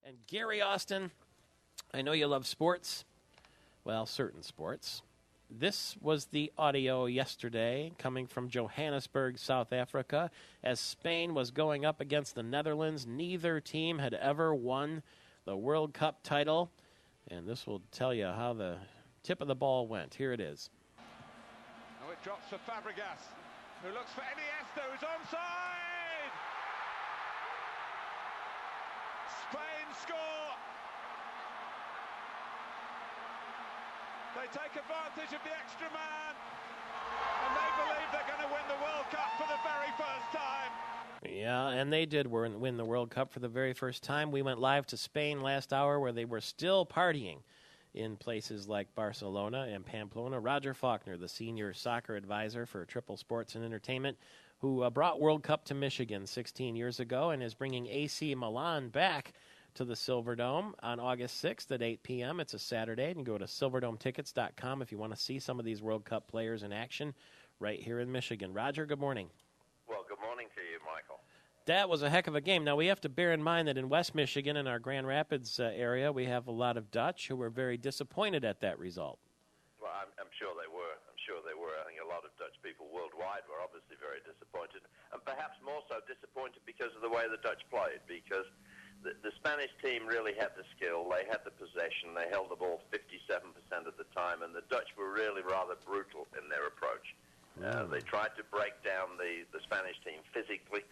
And Gary Austin, I know you love sports. Well, certain sports. This was the audio yesterday coming from Johannesburg, South Africa. As Spain was going up against the Netherlands, neither team had ever won the World Cup title. And this will tell you how the tip of the ball went. Here it is. Oh, it drops for Fabregas, who looks for Iniesta, who's onside! Spain score! They take advantage of the extra man, and they believe they're going to win the World Cup for the very first time. Yeah, and they did win the World Cup for the very first time. We went live to Spain last hour where they were still partying in places like Barcelona and Pamplona. Roger Faulkner, the senior soccer advisor for Triple Sports and Entertainment, who brought World Cup to Michigan 16 years ago and is bringing AC Milan back to the Silverdome on August 6th at 8 p.m. It's a Saturday. You can go to silverdometickets.com if you want to see some of these World Cup players in action right here in Michigan. Roger, good morning. Well, good morning to you, Michael. That was a heck of a game. Now, we have to bear in mind that in West Michigan, in our Grand Rapids area, we have a lot of Dutch who were very disappointed at that result. Well, I'm sure they were. I think a lot of Dutch people worldwide were obviously very disappointed, and perhaps more so disappointed because of the way the Dutch played, because the Spanish team really had the skill, they had the possession, they held the ball 57% of the time, and the Dutch were really rather brutal in their approach. They tried to break down the Spanish team physically.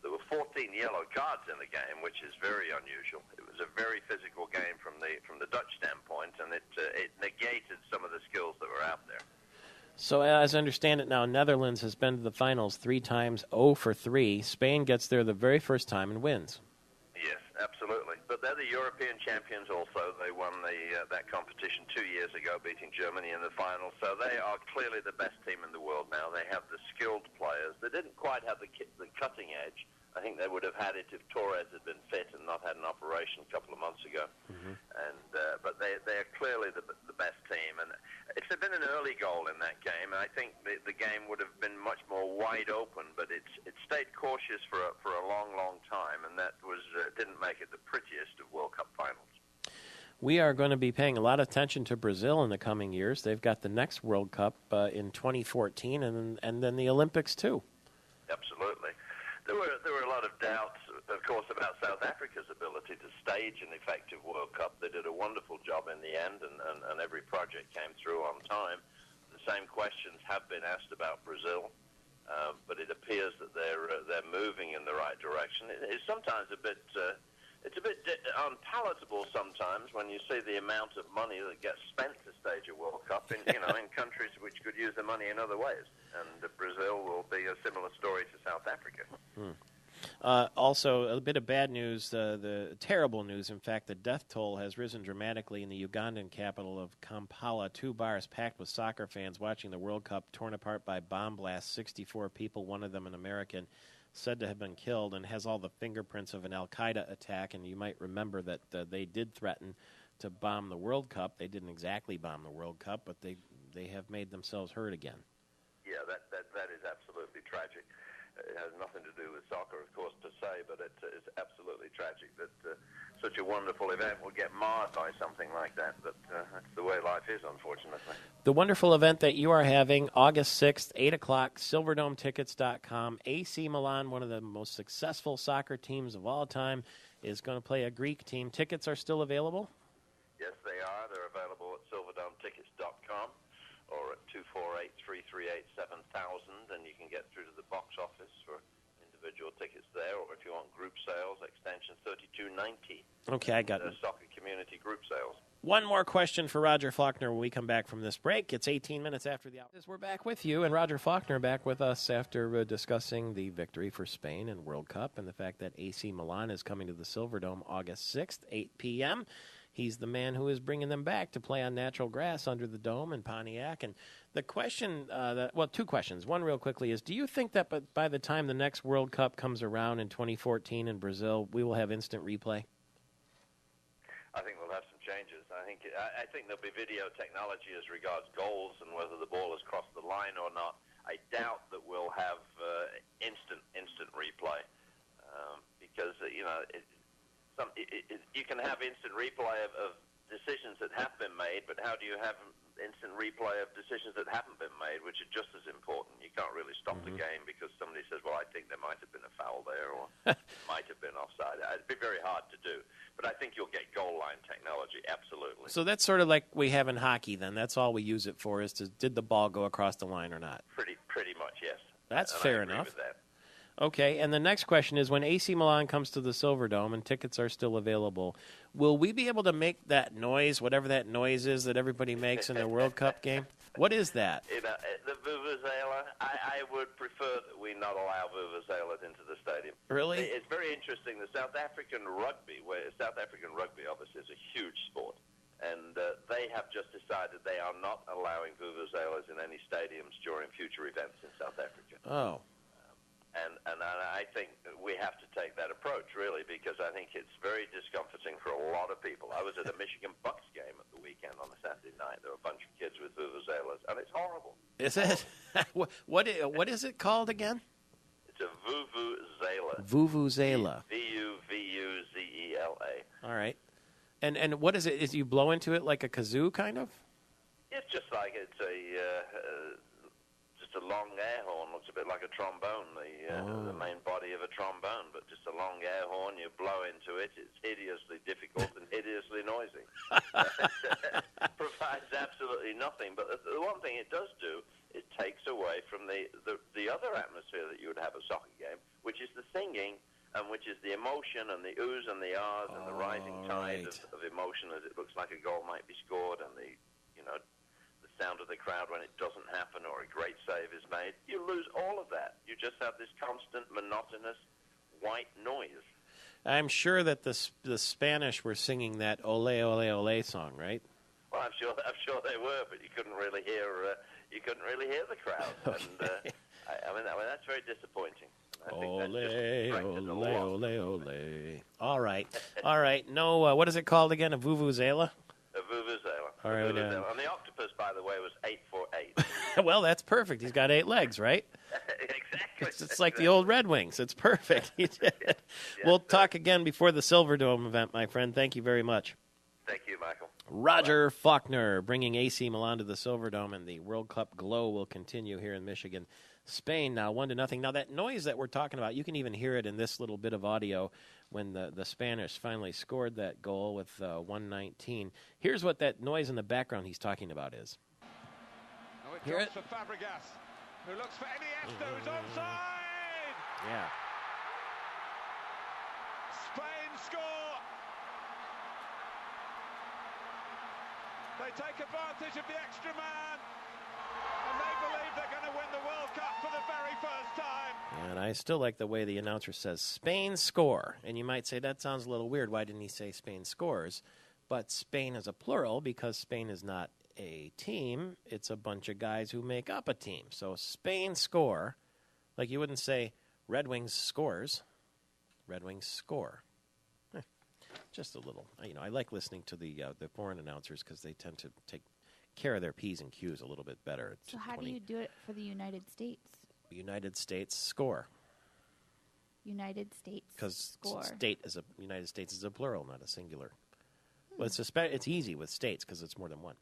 There were 14 yellow cards in the game, which is very unusual. It was a very physical game from the Dutch standpoint, and it negated some of the skills that were out there. So as I understand it now, Netherlands has been to the finals 3 times, 0 for 3. Spain gets there the very first time and wins. Yes, absolutely. But they're the European champions also. They won that competition 2 years ago, beating Germany in the final. So they are clearly the best team in the world now. They have the skilled players. They didn't quite have the cutting edge. I think they would have had it if Torres had been fit and not had an operation a couple of months ago. Mm-hmm. But they are clearly the best team. And it's been an early goal in that game. And I think the game would have been much more wide open, but it stayed cautious for a long, long time, and that didn't make it the prettiest of World Cup finals. We are going to be paying a lot of attention to Brazil in the coming years. They've got the next World Cup in 2014, and then the Olympics too. Absolutely. There were a lot of doubts, of course, about South Africa's ability to stage an effective World Cup. They did a wonderful job in the end, and every project came through on time. The same questions have been asked about Brazil, but it appears that they're moving in the right direction. It's sometimes a bit unpalatable sometimes when you see the amount of money that gets spent to stage a World Cup in countries which could use the money in other ways. And Brazil will be a similar story to South Africa. Also, a bit of bad news, the terrible news, in fact, the death toll has risen dramatically in the Ugandan capital of Kampala. 2 bars packed with soccer fans watching the World Cup torn apart by bomb blasts. 64 people, one of them an American, said to have been killed, and has all the fingerprints of an al-Qaeda attack. And you might remember that they did threaten to bomb the World Cup. They didn't exactly bomb the World Cup, but they have made themselves heard again. Yeah, that is absolutely tragic. It has nothing to do with soccer, of course, per se, but it's absolutely tragic that such a wonderful event will get marred by something like that. But that's the way life is, unfortunately. The wonderful event that you are having, August 6th, 8 o'clock, silverdometickets.com. AC Milan, one of the most successful soccer teams of all time, is going to play a Greek team. Tickets are still available? Yes, they are. They're available at silverdometickets.com. or at 248-338-7000, and you can get through to the box office for individual tickets there, or if you want group sales, extension 3290. Okay, I got it. Soccer community group sales. One more question for Roger Faulkner when we come back from this break. It's 18 minutes after the hour. We're back with you, and Roger Faulkner back with us after discussing the victory for Spain in World Cup and the fact that AC Milan is coming to the Silverdome August 6th, 8 p.m., He's the man who is bringing them back to play on natural grass under the dome in Pontiac. And the question, two questions. One real quickly is, do you think that by the time the next World Cup comes around in 2014 in Brazil, we will have instant replay? I think we'll have some changes. I think there'll be video technology as regards goals and whether the ball has crossed the line or not. I doubt that we'll have instant replay because, you can have instant replay of decisions that have been made, but how do you have instant replay of decisions that haven't been made, which are just as important? You can't really stop the game because somebody says, well, I think there might have been a foul there, or might have been offside. It'd be very hard to do. But I think you'll get goal line technology, absolutely. So that's sort of like we have in hockey, then. That's all we use it for, is did the ball go across the line or not? Pretty much, yes. That's And fair I agree enough. with that. Okay, and the next question is, when AC Milan comes to the Silverdome and tickets are still available, will we be able to make that noise, whatever that noise is that everybody makes in the World Cup game? What is that? The vuvuzela, I would prefer that we not allow vuvuzelas into the stadium. Really? It's very interesting. The South African rugby obviously is a huge sport, and they have just decided they are not allowing vuvuzelas in any stadiums during future events in South Africa. Oh. And I think we have to take that approach, really, because I think it's very discomforting for a lot of people. I was at a Michigan Bucks game at the weekend on a Saturday night. There were a bunch of kids with vuvuzelas, and it's horrible. Is it? What is it called again? It's a vuvuzela. Vuvuzela. Vuvuzela. All right. And what is it? Is you blow into it like a kazoo, kind of? It's just like it's just a long air horn. Looks a bit like a trombone, the main body of a trombone, but just a long air horn. You blow into it. It's hideously difficult and hideously noisy. It provides absolutely nothing. But the one thing it does do, it takes away from the other atmosphere that you would have a soccer game, which is the singing, and which is the emotion and the oohs and the ahs and the rising tide of emotion as it looks like a goal might be scored, and the sound of the crowd when it doesn't happen or a great save is made. You lose all of that. You just have this constant, monotonous, white noise. I'm sure that the Spanish were singing that "Ole Ole Ole" song, right? Well, I'm sure they were, but you couldn't really hear the crowd. Okay. And I mean that's very disappointing. I think Ole that's just Ole Ole Ole. All right. No, what is it called again? A vuvuzela? A vuvuzela. All right. And the octopus, by the way, was 8 for 8. Well, that's perfect. He's got 8 legs, right? Exactly. It's like the old Red Wings. It's perfect. He did. Yeah, We'll talk again before the Silverdome event, my friend. Thank you very much. Thank you, Michael. Roger Faulkner bringing AC Milan to the Silverdome, and the World Cup glow will continue here in Michigan. Spain now 1-0. Now that noise that we're talking about, you can even hear it in this little bit of audio when the Spanish finally scored that goal with 1:19. Here's what that noise in the background he's talking about is. Oh, it Hear drops it? for Fabregas, who looks for Iniesta, who's onside! Yeah. Spain score! They take advantage of the extra man, and they believe they're going to win the World Cup for the very first time. And I still like the way the announcer says Spain score. And you might say that sounds a little weird. Why didn't he say Spain scores? But Spain is a plural because Spain is not a team. It's a bunch of guys who make up a team. So Spain score. Like you wouldn't say Red Wings scores. Red Wings score. Just a little. I like listening to the foreign announcers because they tend to take care of their P's and Q's a little bit better. So how do you do it for the United States? United States score. United States Because score. United States is a plural, not a singular. Well, it's easy with states because it's more than one.